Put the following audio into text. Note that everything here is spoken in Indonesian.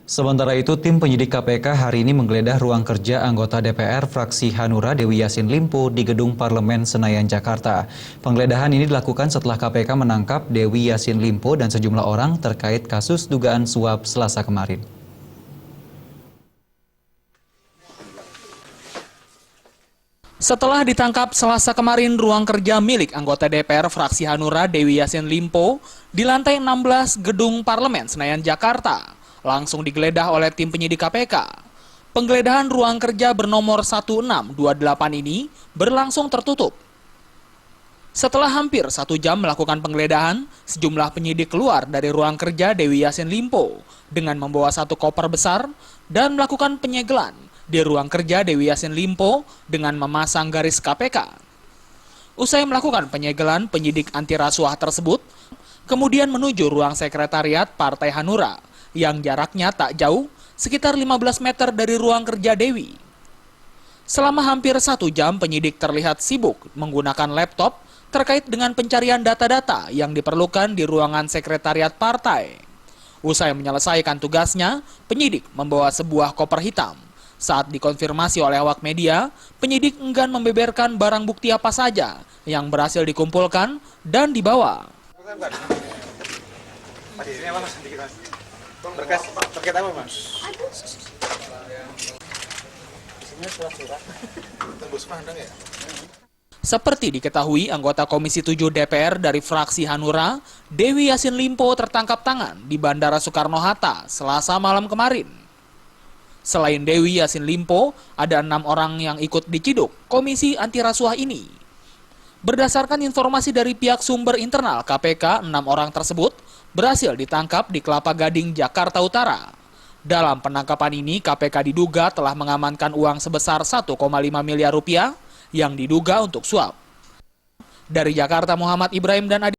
Sementara itu, tim penyidik KPK hari ini menggeledah ruang kerja anggota DPR fraksi Hanura Dewi Yassin Limpo di Gedung Parlemen Senayan, Jakarta. Penggeledahan ini dilakukan setelah KPK menangkap Dewi Yassin Limpo dan sejumlah orang terkait kasus dugaan suap Selasa kemarin. Setelah ditangkap Selasa kemarin, ruang kerja milik anggota DPR fraksi Hanura Dewi Yassin Limpo di lantai 16 Gedung Parlemen Senayan, Jakarta langsung digeledah oleh tim penyidik KPK. Penggeledahan ruang kerja bernomor 1628 ini berlangsung tertutup. Setelah hampir 1 jam melakukan penggeledahan, sejumlah penyidik keluar dari ruang kerja Dewi Yassin Limpo dengan membawa 1 koper besar dan melakukan penyegelan di ruang kerja Dewi Yassin Limpo dengan memasang garis KPK. Usai melakukan penyegelan, penyidik anti rasuah tersebut kemudian menuju ruang sekretariat Partai Hanura yang jaraknya tak jauh, sekitar 15 meter dari ruang kerja Dewi. Selama hampir 1 jam, penyidik terlihat sibuk menggunakan laptop terkait dengan pencarian data-data yang diperlukan di ruangan sekretariat partai. Usai menyelesaikan tugasnya, penyidik membawa sebuah koper hitam. Saat dikonfirmasi oleh awak media, penyidik enggan membeberkan barang bukti apa saja yang berhasil dikumpulkan dan dibawa. Berkas terkait apa, Mas? Seperti diketahui, anggota Komisi 7 DPR dari fraksi Hanura, Dewi Yassin Limpo tertangkap tangan di Bandara Soekarno-Hatta Selasa malam kemarin. Selain Dewi Yassin Limpo, ada 6 orang yang ikut diciduk Komisi Anti Rasuah ini. Berdasarkan informasi dari pihak sumber internal KPK, 6 orang tersebut berhasil ditangkap di Kelapa Gading, Jakarta Utara. Dalam penangkapan ini, KPK diduga telah mengamankan uang sebesar 1,5 miliar rupiah yang diduga untuk suap. Dari Jakarta, Muhammad Ibrahim dan Adi